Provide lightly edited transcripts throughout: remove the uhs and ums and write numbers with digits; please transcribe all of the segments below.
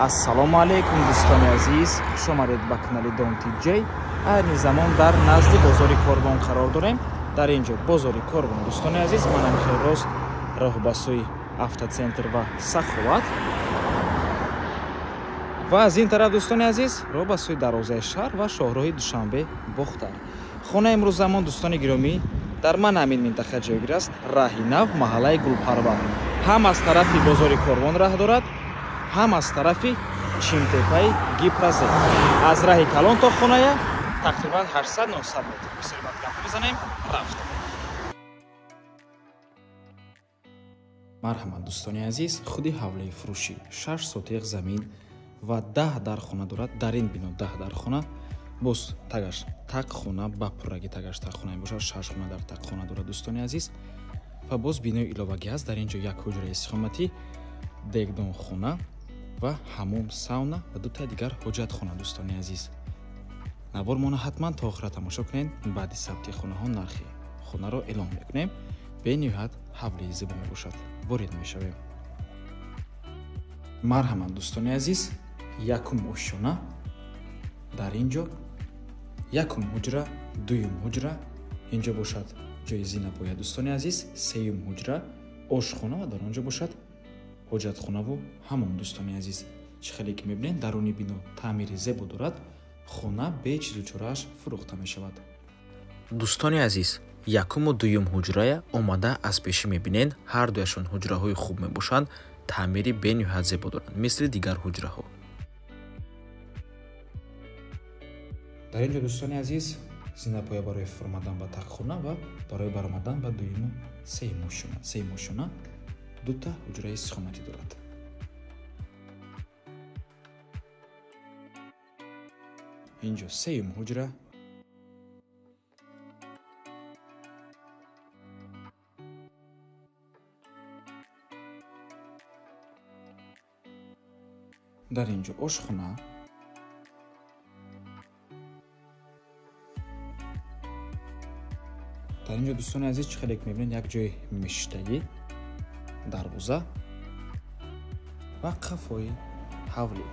ассалому алайкум дӯстони азиз, хушомадед ба канали Don TJ. айни замон дар назди бозори Корбон қарор дорем. Дар инҷо бозори Корбон дӯстони азиз, манам хелрост роҳ ба сӯи автоцентр ва Саховат ва аз ин тараф дӯстони азиз роҳ ба сӯи дарвозаи шаҳр ва шоҳроҳи Душанбе Бохтар. Хонаи имрӯз замон дӯстони гиромӣ дар ман ҳамин минтақа ҷойгир аст, раҳи нав, маҳаллаи Гулпарвар. ҳам аз тарафи бозори Корбон раҳ дорад, ҳам аз тарафи чимтепаи Гипрозе. аз раҳи калон то хоная тақрибан 800-900 метр. Бисёр гап мезанем, рафтем. марҳамат дӯстони азиз, худи ҳавлаи фурӯшӣ 6 сотиқ замин ва 10 дархона дорад. дар ин бино 10 дархона боз тагаш тақхона ба пурраги тагаш тақхона мебошад. 6 хона дар тақхона дорад дӯстони азиз ва боз бинои иловагӣ аст. дар инҷо як ҳуҷраи истиқоматӣ, дегдонхона ва ҳамом, сауна ва дута дигар ҳоҷатхона дӯстони азиз. навормона ҳатман то охира тамошо кунед. баъди сабти хонаҳо нархи хонаро эълон мекунем. бениҳоят ҳавлии зебо мебошад. ворид мешавем. марҳамат дӯстони азиз, якум ошшона дар инҷо, якум ҳуҷра, дуюм ҳуҷра, инҷо бошад ҷои зинабоя дӯстони азиз, сеюм ҳуҷра, ошхона ва дар он ҷо бошад ҳоҷатхонаву ҳамон дӯстони азиз. чӣ хеле ки мебинед, даруни бино таъмири зебо дорад, хона бе чизу чорааш фурӯхта мешавад. дӯстони азиз, якуму дуюм ҳуҷрая омада аз пешӣ мебинед, ҳардуяшон ҳуҷраҳои хуб мебошанд, таъмири бениҳоят зебо доранд, мисли дигар ҳуҷраҳо. дар инҷо дӯстони азиз, зинабоя барои фурмадан ба тақхона ва барои баромадан ба дуюму сеюм ошшона дута ҳуҷраи истиқоматӣ дорад. инҷо сеюм ҳуҷра, дар инҷо ошхона, дар инҷо дӯстони азиз чӣ хеле ки мебинед, як ҷои миштагӣ, дарвоза ва қафои ҳавлӣ.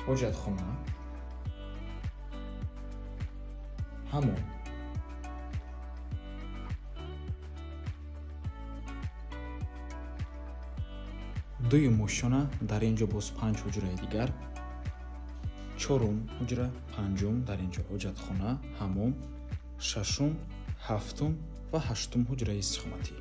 ҳоҷатхона, ҳамон, дуюм ошшона, дар инҷо боз 5 ҳуҷраи дигар, чорум ҳуҷра, панҷум, дар инҷо ҳоҷатхона, ҳамом, шашум, ҳафтум ва ҳаштум ҳуҷраи истиқоматӣ.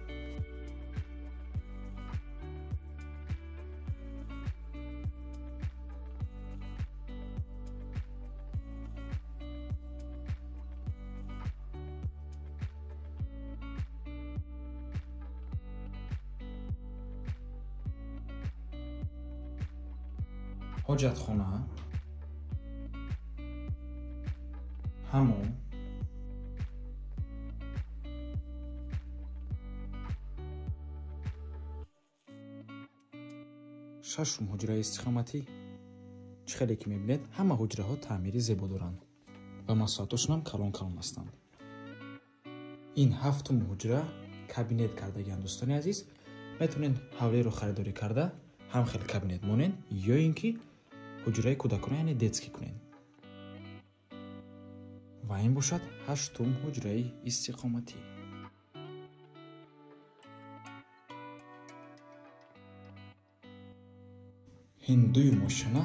ҳоҷатхона, ҳамом, шашум ҳуҷраи истиқоматӣ. чӣ хеле ки мебинед, ҳама ҳуҷраҳо таъмири зебо доранд ва масоатошонам калон ҳастанд. ин ҳафтум ҳуҷра кабинет кардагиан дӯстони азиз. метавонед ҳавлеро харидорӣ карда ҳам хел кабинет монед ё ин ки ҳуҷраи кӯдакона, яъне детский кунед. ва ин бошад ҳаштум ҳуҷраи истиқоматӣ. ин дуюм ошшона,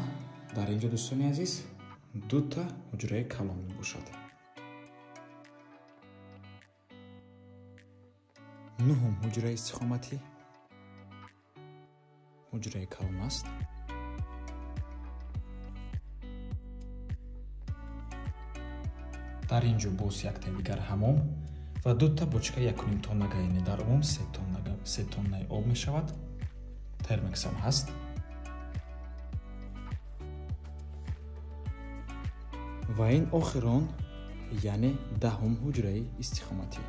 дар инҷо дӯстони азиз дута ҳуҷраи калон мебошад. нуҳум ҳуҷраи истиқоматӣ, ҳуҷраи калон аст. дар инҷо боз якта дигар ҳамом ва дута бочка 1,5 тоннага, яъне дар он 3 тоннаи об мешавад. термексам ҳаст. ва ин охирон, яъне 10-ум ҳуҷраи истиқоматӣ.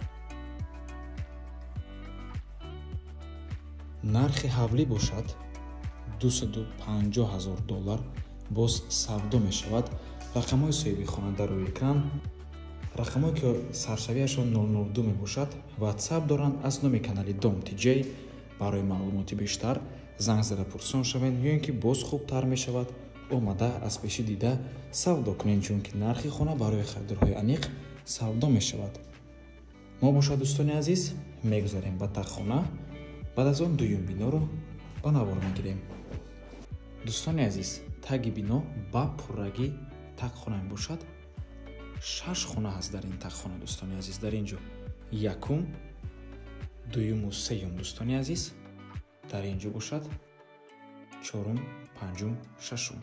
нархи ҳавлӣ бошад $250,000 боз савдо мешавад. рақамҳои соҳиби хона дар рӯи экран. рақамое ки саршавияшон 002 мебошад ватсап доранд аз номи канали Dom TJ. барои маълумоти бештар занг зада пурсон шавед ё ин ки боз хубтар мешавад омада аз пеши дида савдо кунед, чун ки нархи хона барои харидорҳои аниқ савдо мешавад. мо бошад дӯстони азиз мегузарем ба таххона, баъд аз он дуюм биноро ба навор мегирем. дӯстони азиз, таги бино ба пурраги таххона мебошад. 6 хона ҳаст дар ин таххона дӯстони азиз. дар ин ҷо якум, дуюму сеюм дӯстони азиз дар ин ҷо бошад, чорум, панҷум, шашум.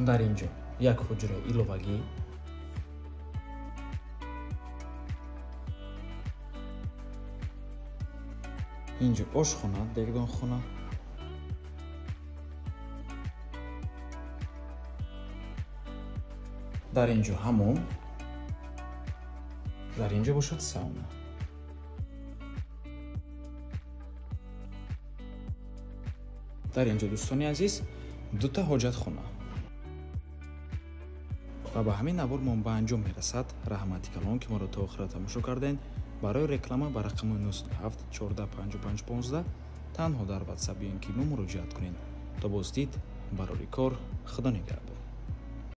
дар ин ҷо як ҳуҷраи иловагӣ, ин ҷо ошхона, дегдонхона, дар ин ҷо ҳамом, дар ин ҷо бошад сауна. дар ин ҷо дӯстони азиз дута ҳоҷатхона. ва ба ҳамин навор мо ба анҷом мерасад. раҳмати калон ки моро то охира тамошо кардем. барои реклама ба рақамои 07 14 55 15 танҳо дар ватсап биён ки мо муроҷиат кунед. то боздид барори кор. худо нигаҳбон.